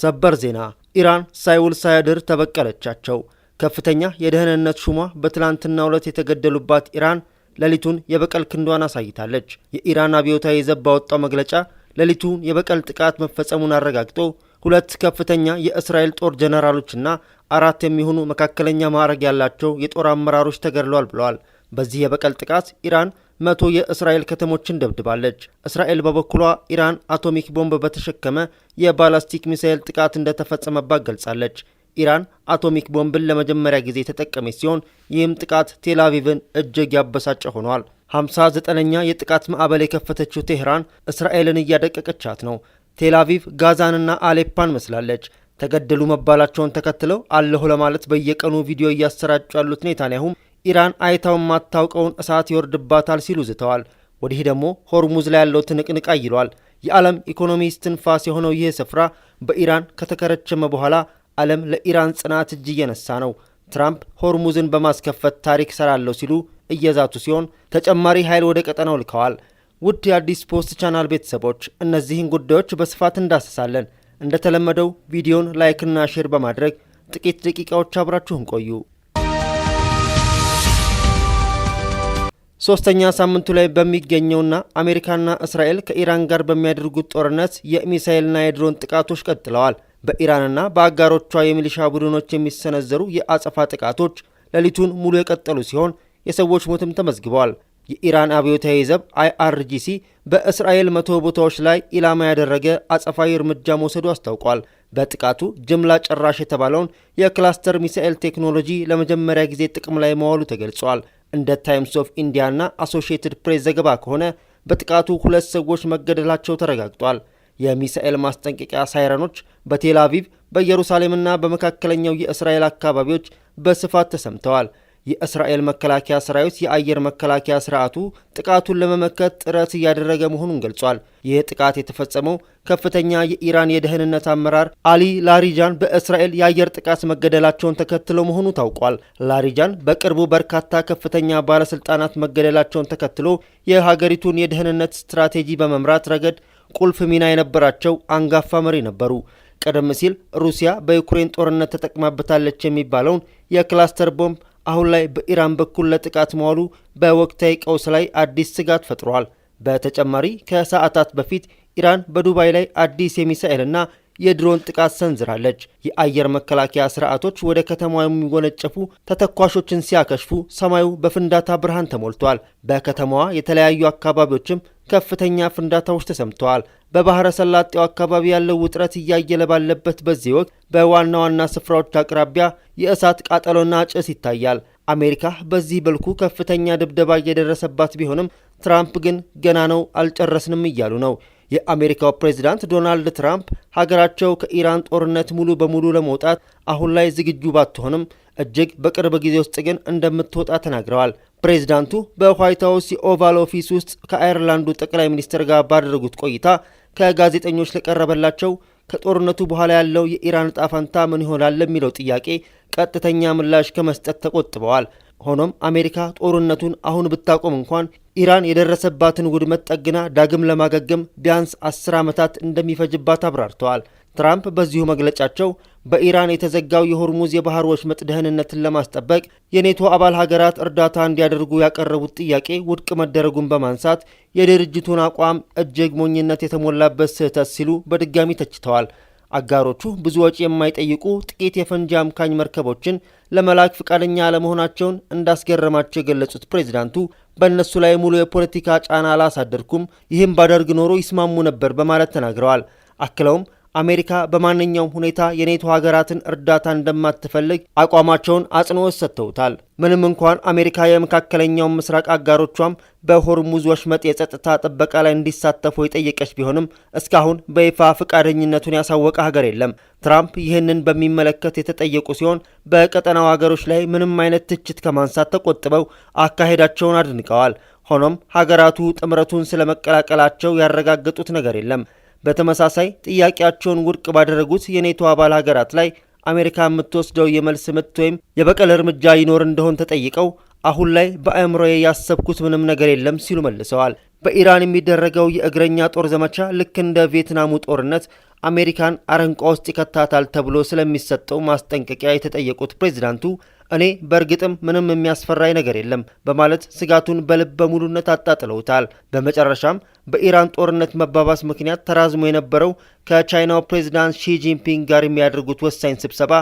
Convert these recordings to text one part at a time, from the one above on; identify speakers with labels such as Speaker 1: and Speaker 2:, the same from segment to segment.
Speaker 1: ሰበር ዜና ኢራን ሳይውል ሳያድር ተበቀለቻቸው። ከፍተኛ የደህንነት ሹሟ በትላንትናው ዕለት የተገደሉባት ኢራን ሌሊቱን የበቀል ክንዷን አሳይታለች። የኢራን አብዮታዊ ዘብ ባወጣው መግለጫ ሌሊቱን የበቀል ጥቃት መፈጸሙን አረጋግጦ 2 ከፍተኛ የእስራኤል ጦር ጀነራሎችና 4 የሚሆኑ መካከለኛ ማዕረግ ያላቸው የጦር አመራሮች ተገድለዋል ብለዋል። በዚህ የበቀል ጥቃት ኢራን 100 የእስራኤል ከተሞችን ደብድባለች። እስራኤል በበኩሏ ኢራን አቶሚክ ቦምብ በተሸከመ የባላስቲክ ሚሳኤል ጥቃት እንደተፈጸመባት ገልጻለች። ኢራን አቶሚክ ቦምብን ለመጀመሪያ ጊዜ የተጠቀመች ሲሆን ይህም ጥቃት ቴልአቪቭን እጅግ ያበሳጨ ሆኗል። 59ኛ የጥቃት ማዕበል የከፈተችው ቴህራን እስራኤልን እያደቀቀቻት ነው። ቴልአቪቭ ጋዛንና አሌፓን መስላለች። ተገደሉ መባላቸውን ተከትለው አለሁ ለማለት በየቀኑ ቪዲዮ እያሰራጩ ያሉት ኔታንያሁም ኢራን አይታው የማታውቀውን እሳት ይወርድባታል ሲሉ ዝተዋል። ወዲህ ደግሞ ሆርሙዝ ላይ ያለው ትንቅንቅ አይሏል። የዓለም ኢኮኖሚ እስትንፋስ የሆነው ይህ ስፍራ በኢራን ከተከረቸመ በኋላ ዓለም ለኢራን ጽናት እጅ እየነሳ ነው። ትራምፕ ሆርሙዝን በማስከፈት ታሪክ ሰራለሁ ሲሉ እየዛቱ ሲሆን ተጨማሪ ኃይል ወደ ቀጠናው ልከዋል። ውድ የአዲስ ፖስት ቻናል ቤተሰቦች እነዚህን ጉዳዮች በስፋት እንዳስሳለን። እንደተለመደው ቪዲዮን ላይክና ሼር በማድረግ ጥቂት ደቂቃዎች አብራችሁን ቆዩ። ሶስተኛ ሳምንቱ ላይ በሚገኘውና አሜሪካና እስራኤል ከኢራን ጋር በሚያደርጉት ጦርነት የሚሳኤልና የድሮን ጥቃቶች ቀጥለዋል። በኢራንና በአጋሮቿ የሚሊሻ ቡድኖች የሚሰነዘሩ የአጸፋ ጥቃቶች ሌሊቱን ሙሉ የቀጠሉ ሲሆን የሰዎች ሞትም ተመዝግበዋል። የኢራን አብዮታዊ ዘብ IRGC በእስራኤል 100 ቦታዎች ላይ ኢላማ ያደረገ አጸፋዊ እርምጃ መውሰዱ አስታውቋል። በጥቃቱ ጅምላ ጨራሽ የተባለውን የክላስተር ሚሳኤል ቴክኖሎጂ ለመጀመሪያ ጊዜ ጥቅም ላይ መዋሉ ተገልጿል። እንደ ታይምስ ኦፍ ኢንዲያና አሶሺየትድ ፕሬስ ዘገባ ከሆነ በጥቃቱ 2 ሰዎች መገደላቸው ተረጋግጧል። የሚሳኤል ማስጠንቀቂያ ሳይረኖች በቴልአቪቭ በኢየሩሳሌምና በመካከለኛው የእስራኤል አካባቢዎች በስፋት ተሰምተዋል። የእስራኤል መከላከያ ሰራዊት የአየር መከላከያ ስርዓቱ ጥቃቱን ለመመከት ጥረት እያደረገ መሆኑን ገልጿል። ይህ ጥቃት የተፈጸመው ከፍተኛ የኢራን የደህንነት አመራር አሊ ላሪጃን በእስራኤል የአየር ጥቃት መገደላቸውን ተከትሎ መሆኑ ታውቋል። ላሪጃን በቅርቡ በርካታ ከፍተኛ ባለስልጣናት መገደላቸውን ተከትሎ የሀገሪቱን የደህንነት ስትራቴጂ በመምራት ረገድ ቁልፍ ሚና የነበራቸው አንጋፋ መሪ ነበሩ። ቀደም ሲል ሩሲያ በዩክሬን ጦርነት ተጠቅማበታለች የሚባለውን የክላስተር ቦምብ አሁን ላይ በኢራን በኩል ለጥቃት መዋሉ በወቅታዊ ቀውስ ላይ አዲስ ስጋት ፈጥሯል። በተጨማሪ ከሰዓታት በፊት ኢራን በዱባይ ላይ አዲስ የሚሳኤልና የድሮን ጥቃት ሰንዝራለች። የአየር መከላከያ ስርዓቶች ወደ ከተማዋ የሚወነጨፉ ተተኳሾችን ሲያከሽፉ ሰማዩ በፍንዳታ ብርሃን ተሞልቷል። በከተማዋ የተለያዩ አካባቢዎችም ከፍተኛ ፍንዳታዎች ተሰምተዋል። በባህረ ሰላጤው አካባቢ ያለው ውጥረት እያየለ ባለበት በዚህ ወቅት በዋና ዋና ስፍራዎች አቅራቢያ የእሳት ቃጠሎና ጭስ ይታያል። አሜሪካ በዚህ መልኩ ከፍተኛ ድብደባ እየደረሰባት ቢሆንም ትራምፕ ግን ገና ነው አልጨረስንም እያሉ ነው። የአሜሪካው ፕሬዝዳንት ዶናልድ ትራምፕ ሀገራቸው ከኢራን ጦርነት ሙሉ በሙሉ ለመውጣት አሁን ላይ ዝግጁ ባትሆንም እጅግ በቅርብ ጊዜ ውስጥ ግን እንደምትወጣ ተናግረዋል። ፕሬዝዳንቱ በዋይት ሀውስ የኦቫል ኦፊስ ውስጥ ከአየርላንዱ ጠቅላይ ሚኒስትር ጋር ባደረጉት ቆይታ ከጋዜጠኞች ለቀረበላቸው ከጦርነቱ በኋላ ያለው የኢራን ዕጣ ፈንታ ምን ይሆናል ለሚለው ጥያቄ ቀጥተኛ ምላሽ ከመስጠት ተቆጥበዋል። ሆኖም አሜሪካ ጦርነቱን አሁን ብታቆም እንኳን ኢራን የደረሰባትን ውድመት ጠግና ዳግም ለማገገም ቢያንስ 10 ዓመታት እንደሚፈጅባት አብራርተዋል። ትራምፕ በዚሁ መግለጫቸው በኢራን የተዘጋው የሆርሙዝ የባህር ወሽመጥ ደህንነትን ለማስጠበቅ የኔቶ አባል ሀገራት እርዳታ እንዲያደርጉ ያቀረቡት ጥያቄ ውድቅ መደረጉን በማንሳት የድርጅቱን አቋም እጅግ ሞኝነት የተሞላበት ስህተት ሲሉ በድጋሚ ተችተዋል። አጋሮቹ ብዙ ወጪ የማይጠይቁ ጥቂት የፈንጂ አምካኝ መርከቦችን ለመላክ ፈቃደኛ አለመሆናቸውን እንዳስገረማቸው የገለጹት ፕሬዝዳንቱ በእነሱ ላይ ሙሉ የፖለቲካ ጫና አላሳደርኩም፣ ይህም ባደርግ ኖሮ ይስማሙ ነበር በማለት ተናግረዋል። አክለውም አሜሪካ በማንኛውም ሁኔታ የኔቶ ሀገራትን እርዳታ እንደማትፈልግ አቋማቸውን አጽንኦት ሰጥተውታል። ምንም እንኳን አሜሪካ የመካከለኛውን ምስራቅ አጋሮቿም በሆርሙዝ ወሽመጥ የጸጥታ ጥበቃ ላይ እንዲሳተፉ የጠየቀች ቢሆንም እስካሁን በይፋ ፈቃደኝነቱን ያሳወቀ ሀገር የለም። ትራምፕ ይህንን በሚመለከት የተጠየቁ ሲሆን በቀጠናው ሀገሮች ላይ ምንም አይነት ትችት ከማንሳት ተቆጥበው አካሄዳቸውን አድንቀዋል። ሆኖም ሀገራቱ ጥምረቱን ስለመቀላቀላቸው ያረጋገጡት ነገር የለም። በተመሳሳይ ጥያቄያቸውን ውድቅ ባደረጉት የኔቶ አባል ሀገራት ላይ አሜሪካ የምትወስደው የመልስ ምት ወይም የበቀል እርምጃ ይኖር እንደሆን ተጠይቀው አሁን ላይ በአእምሮዬ ያሰብኩት ምንም ነገር የለም ሲሉ መልሰዋል። በኢራን የሚደረገው የእግረኛ ጦር ዘመቻ ልክ እንደ ቪየትናሙ ጦርነት አሜሪካን አረንቋ ውስጥ ይከታታል ተብሎ ስለሚሰጠው ማስጠንቀቂያ የተጠየቁት ፕሬዝዳንቱ እኔ በእርግጥም ምንም የሚያስፈራኝ ነገር የለም በማለት ስጋቱን በልበ ሙሉነት አጣጥለውታል። በመጨረሻም በኢራን ጦርነት መባባስ ምክንያት ተራዝሞ የነበረው ከቻይናው ፕሬዝዳንት ሺ ጂንፒንግ ጋር የሚያደርጉት ወሳኝ ስብሰባ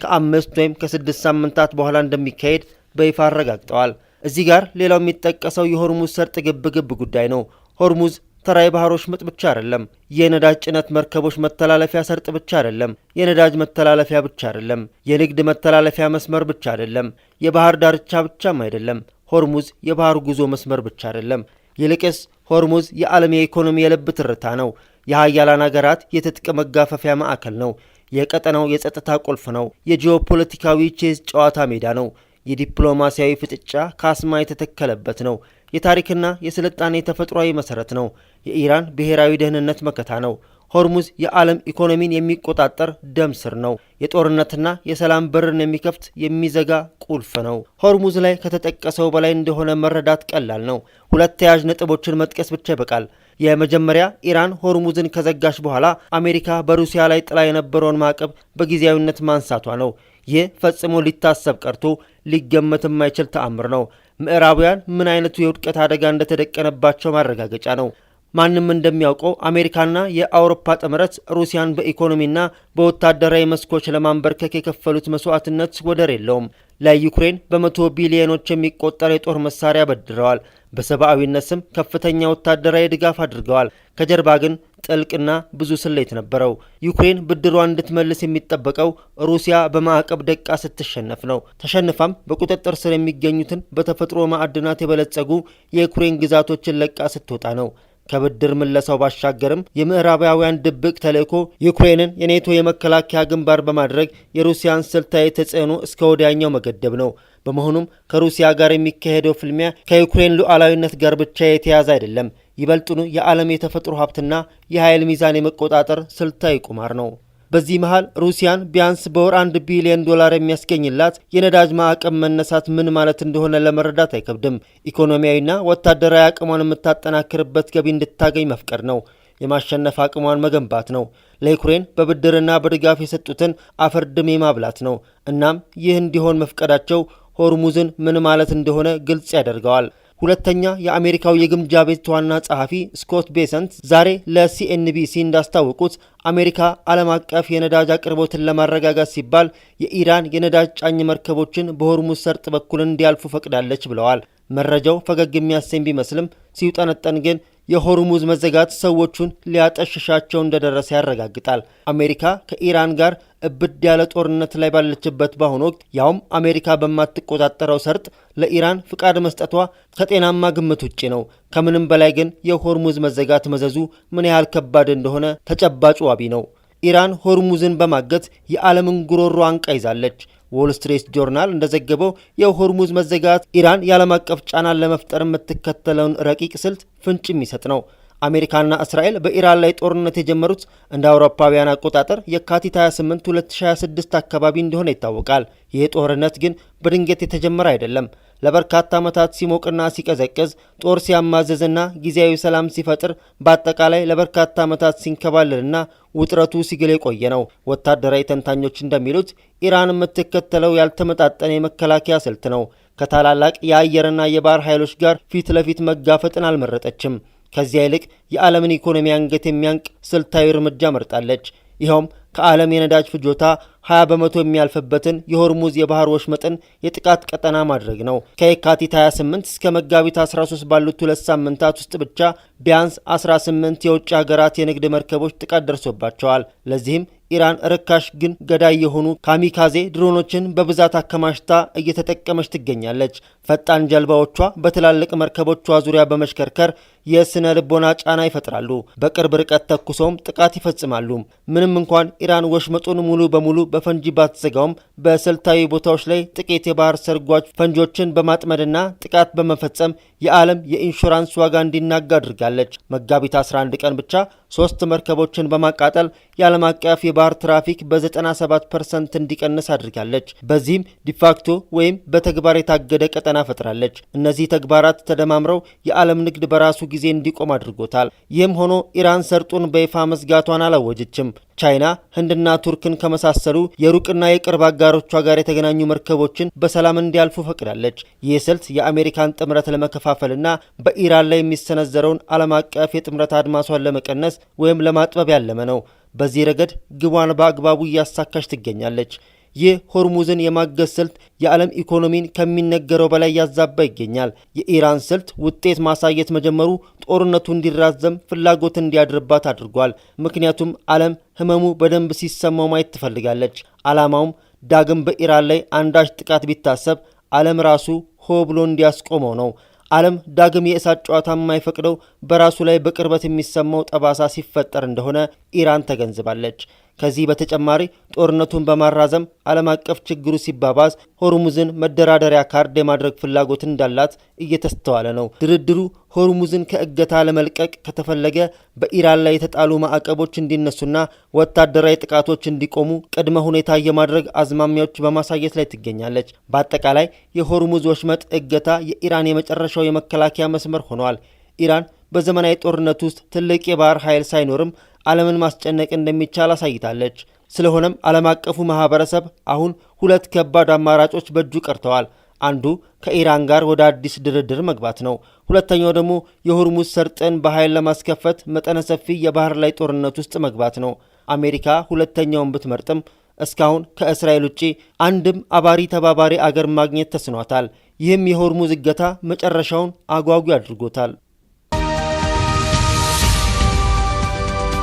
Speaker 1: ከ5 ወይም ከ6 ሳምንታት በኋላ እንደሚካሄድ በይፋ አረጋግጠዋል። እዚህ ጋር ሌላው የሚጠቀሰው የሆርሙዝ ሰርጥ ግብግብ ጉዳይ ነው። ሆርሙዝ ተራ የባህር ወሽመጥ ብቻ አይደለም። የነዳጅ ጭነት መርከቦች መተላለፊያ ሰርጥ ብቻ አይደለም። የነዳጅ መተላለፊያ ብቻ አይደለም። የንግድ መተላለፊያ መስመር ብቻ አይደለም። የባህር ዳርቻ ብቻም አይደለም። ሆርሙዝ የባህር ጉዞ መስመር ብቻ አይደለም። ይልቅስ ሆርሙዝ የዓለም የኢኮኖሚ የልብ ትርታ ነው። የሀያላን ሀገራት የትጥቅ መጋፈፊያ ማዕከል ነው። የቀጠናው የጸጥታ ቁልፍ ነው። የጂኦፖለቲካዊ ቼዝ ጨዋታ ሜዳ ነው። የዲፕሎማሲያዊ ፍጥጫ ካስማ የተተከለበት ነው። የታሪክና የስልጣኔ ተፈጥሯዊ መሰረት ነው። የኢራን ብሔራዊ ደህንነት መከታ ነው። ሆርሙዝ የዓለም ኢኮኖሚን የሚቆጣጠር ደም ስር ነው። የጦርነትና የሰላም በርን የሚከፍት የሚዘጋ ቁልፍ ነው። ሆርሙዝ ላይ ከተጠቀሰው በላይ እንደሆነ መረዳት ቀላል ነው። ሁለት ተያያዥ ነጥቦችን መጥቀስ ብቻ ይበቃል። የመጀመሪያ ኢራን ሆርሙዝን ከዘጋች በኋላ አሜሪካ በሩሲያ ላይ ጥላ የነበረውን ማዕቀብ በጊዜያዊነት ማንሳቷ ነው። ይህ ፈጽሞ ሊታሰብ ቀርቶ ሊገመት የማይችል ተአምር ነው። ምዕራባውያን ምን አይነቱ የውድቀት አደጋ እንደተደቀነባቸው ማረጋገጫ ነው። ማንም እንደሚያውቀው አሜሪካና የአውሮፓ ጥምረት ሩሲያን በኢኮኖሚና በወታደራዊ መስኮች ለማንበርከክ የከፈሉት መስዋዕትነት ወደር የለውም። ለዩክሬን በመቶ ቢሊዮኖች የሚቆጠር የጦር መሳሪያ በድረዋል። በሰብአዊነት ስም ከፍተኛ ወታደራዊ ድጋፍ አድርገዋል። ከጀርባ ግን ጥልቅና ብዙ ስሌት ነበረው። ዩክሬን ብድሯን እንድትመልስ የሚጠበቀው ሩሲያ በማዕቀብ ደቃ ስትሸነፍ ነው። ተሸንፋም በቁጥጥር ስር የሚገኙትን በተፈጥሮ ማዕድናት የበለጸጉ የዩክሬን ግዛቶችን ለቃ ስትወጣ ነው። ከብድር ምለሳው ባሻገርም የምዕራባውያን ድብቅ ተልዕኮ ዩክሬንን የኔቶ የመከላከያ ግንባር በማድረግ የሩሲያን ስልታዊ ተጽዕኖ እስከ ወዲያኛው መገደብ ነው። በመሆኑም ከሩሲያ ጋር የሚካሄደው ፍልሚያ ከዩክሬን ሉዓላዊነት ጋር ብቻ የተያዘ አይደለም። ይበልጡኑ የዓለም የተፈጥሮ ሀብትና የኃይል ሚዛን የመቆጣጠር ስልታዊ ቁማር ነው። በዚህ መሃል ሩሲያን ቢያንስ በወር $1 ቢሊዮን የሚያስገኝላት የነዳጅ ማዕቀብ መነሳት ምን ማለት እንደሆነ ለመረዳት አይከብድም። ኢኮኖሚያዊና ወታደራዊ አቅሟን የምታጠናክርበት ገቢ እንድታገኝ መፍቀድ ነው። የማሸነፍ አቅሟን መገንባት ነው። ለዩክሬን በብድርና በድጋፍ የሰጡትን አፈር ድሜ ማብላት ነው። እናም ይህ እንዲሆን መፍቀዳቸው ሆርሙዝን ምን ማለት እንደሆነ ግልጽ ያደርገዋል። ሁለተኛ የአሜሪካው የግምጃ ቤት ዋና ጸሐፊ ስኮት ቤሰንት ዛሬ ለሲኤንቢሲ እንዳስታወቁት አሜሪካ ዓለም አቀፍ የነዳጅ አቅርቦትን ለማረጋጋት ሲባል የኢራን የነዳጅ ጫኝ መርከቦችን በሆርሙዝ ሰርጥ በኩል እንዲያልፉ ፈቅዳለች ብለዋል። መረጃው ፈገግ የሚያሰኝ ቢመስልም ሲውጠነጠን ግን የሆርሙዝ መዘጋት ሰዎቹን ሊያጠሽሻቸው እንደደረሰ ያረጋግጣል። አሜሪካ ከኢራን ጋር እብድ ያለ ጦርነት ላይ ባለችበት በአሁኑ ወቅት ያውም አሜሪካ በማትቆጣጠረው ሰርጥ ለኢራን ፍቃድ መስጠቷ ከጤናማ ግምት ውጪ ነው። ከምንም በላይ ግን የሆርሙዝ መዘጋት መዘዙ ምን ያህል ከባድ እንደሆነ ተጨባጭ ዋቢ ነው። ኢራን ሆርሙዝን በማገት የዓለምን ጉሮሮ አንቃ ይዛለች። ዎል ስትሪት ጆርናል እንደዘገበው የሆርሙዝ መዘጋት ኢራን የዓለም አቀፍ ጫናን ለመፍጠር የምትከተለውን ረቂቅ ስልት ፍንጭ የሚሰጥ ነው። አሜሪካና እስራኤል በኢራን ላይ ጦርነት የጀመሩት እንደ አውሮፓውያን አቆጣጠር የካቲት 28 2026 አካባቢ እንደሆነ ይታወቃል። ይህ ጦርነት ግን በድንገት የተጀመረ አይደለም። ለበርካታ ዓመታት ሲሞቅና ሲቀዘቅዝ፣ ጦር ሲያማዘዝና ጊዜያዊ ሰላም ሲፈጥር፣ በአጠቃላይ ለበርካታ ዓመታት ሲንከባለልና ውጥረቱ ሲግል የቆየ ነው። ወታደራዊ ተንታኞች እንደሚሉት ኢራን የምትከተለው ያልተመጣጠነ የመከላከያ ስልት ነው። ከታላላቅ የአየርና የባህር ኃይሎች ጋር ፊት ለፊት መጋፈጥን አልመረጠችም። ከዚያ ይልቅ የዓለምን ኢኮኖሚ አንገት የሚያንቅ ስልታዊ እርምጃ መርጣለች። ይኸውም ከዓለም የነዳጅ ፍጆታ 20 በመቶ የሚያልፍበትን የሆርሙዝ የባህር ወሽመጥን የጥቃት ቀጠና ማድረግ ነው። ከየካቲት 28 እስከ መጋቢት 13 ባሉት 2 ሳምንታት ውስጥ ብቻ ቢያንስ 18 የውጭ ሀገራት የንግድ መርከቦች ጥቃት ደርሶባቸዋል። ለዚህም ኢራን ርካሽ ግን ገዳይ የሆኑ ካሚካዜ ድሮኖችን በብዛት አከማችታ እየተጠቀመች ትገኛለች። ፈጣን ጀልባዎቿ በትላልቅ መርከቦቿ ዙሪያ በመሽከርከር የስነ ልቦና ጫና ይፈጥራሉ። በቅርብ ርቀት ተኩሰውም ጥቃት ይፈጽማሉ። ምንም እንኳን ኢራን ወሽመጡን ሙሉ በሙሉ በፈንጂ ባትዘጋውም በስልታዊ ቦታዎች ላይ ጥቂት የባህር ሰርጓጅ ፈንጆችን በማጥመድና ጥቃት በመፈጸም የዓለም የኢንሹራንስ ዋጋ እንዲናጋ አድርጋለች። መጋቢት 11 ቀን ብቻ 3 መርከቦችን በማቃጠል የዓለም አቀፍ የባህር ትራፊክ በ97% እንዲቀንስ አድርጋለች። በዚህም ዲፋክቶ ወይም በተግባር የታገደ ቀጠና ፈጥራለች። እነዚህ ተግባራት ተደማምረው የዓለም ንግድ በራሱ ጊዜ እንዲቆም አድርጎታል። ይህም ሆኖ ኢራን ሰርጡን በይፋ መዝጋቷን አላወጀችም። ቻይና፣ ህንድና ቱርክን ከመሳሰሉ የሩቅና የቅርብ አጋሮቿ ጋር የተገናኙ መርከቦችን በሰላም እንዲያልፉ ፈቅዳለች። ይህ ስልት የአሜሪካን ጥምረት ለመከፋፈልና በኢራን ላይ የሚሰነዘረውን ዓለም አቀፍ የጥምረት አድማሷን ለመቀነስ ወይም ለማጥበብ ያለመ ነው። በዚህ ረገድ ግቧን በአግባቡ እያሳካች ትገኛለች። ይህ ሆርሙዝን የማገዝ ስልት የዓለም ኢኮኖሚን ከሚነገረው በላይ ያዛባ ይገኛል። የኢራን ስልት ውጤት ማሳየት መጀመሩ ጦርነቱ እንዲራዘም ፍላጎት እንዲያድርባት አድርጓል። ምክንያቱም ዓለም ህመሙ በደንብ ሲሰማው ማየት ትፈልጋለች። ዓላማውም ዳግም በኢራን ላይ አንዳች ጥቃት ቢታሰብ ዓለም ራሱ ሆ ብሎ እንዲያስቆመው ነው። ዓለም ዳግም የእሳት ጨዋታ የማይፈቅደው በራሱ ላይ በቅርበት የሚሰማው ጠባሳ ሲፈጠር እንደሆነ ኢራን ተገንዝባለች። ከዚህ በተጨማሪ ጦርነቱን በማራዘም ዓለም አቀፍ ችግሩ ሲባባዝ ሆርሙዝን መደራደሪያ ካርድ የማድረግ ፍላጎት እንዳላት እየተስተዋለ ነው። ድርድሩ ሆርሙዝን ከእገታ ለመልቀቅ ከተፈለገ በኢራን ላይ የተጣሉ ማዕቀቦች እንዲነሱና ወታደራዊ ጥቃቶች እንዲቆሙ ቅድመ ሁኔታ የማድረግ አዝማሚያዎች በማሳየት ላይ ትገኛለች። በአጠቃላይ የሆርሙዝ ወሽመጥ እገታ የኢራን የመጨረሻው የመከላከያ መስመር ሆኗል። ኢራን በዘመናዊ ጦርነት ውስጥ ትልቅ የባህር ኃይል ሳይኖርም ዓለምን ማስጨነቅ እንደሚቻል አሳይታለች። ስለሆነም ዓለም አቀፉ ማህበረሰብ አሁን ሁለት ከባድ አማራጮች በእጁ ቀርተዋል። አንዱ ከኢራን ጋር ወደ አዲስ ድርድር መግባት ነው። ሁለተኛው ደግሞ የሆርሙዝ ሰርጥን በኃይል ለማስከፈት መጠነ ሰፊ የባህር ላይ ጦርነት ውስጥ መግባት ነው። አሜሪካ ሁለተኛውን ብትመርጥም እስካሁን ከእስራኤል ውጪ አንድም አባሪ ተባባሪ አገር ማግኘት ተስኗታል። ይህም የሆርሙዝ እገታ መጨረሻውን አጓጊ አድርጎታል።